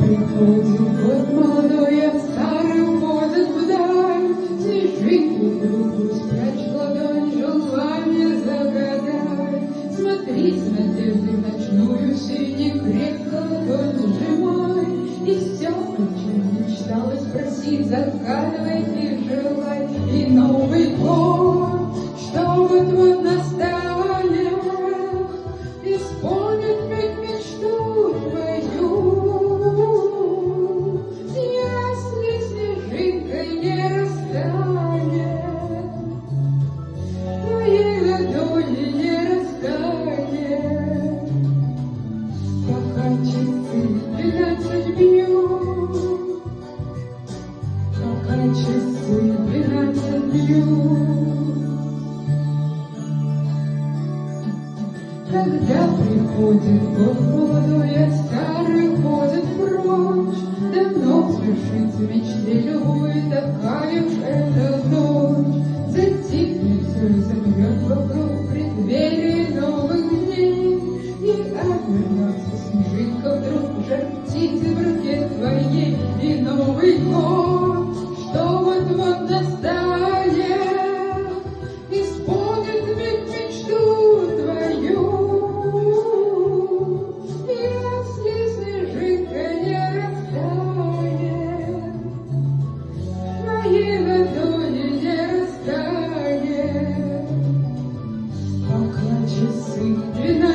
приходит год молодой, а старый уходит вдаль. Снежинку в руку спрячь в ладонь, желание загадай. Смотри с надеждой в ночную синь, крепко ладонь сжимай. И все, о чем мечталось, проси, загадывай и желай. И Новый год, что вот-вот настанет, исполнит ведь мечту твою. Если снежинка не растает, твоей ладони не растает, пока часы 12 бьют, пока часы 12 бьют. Когда приходит год молодой, а старый уходит прочь, давно свершится мечте любой, такая уж эта ночь. Затихнет все, замрет вокруг преддверие новых дней, и обернется снежинка вдруг жар птицы в руке твоей. И Новый год, что вот-вот настанет, исполнит ведь мечту твою. Если снежинка не растает, твоей ладони не растает, пока часы 12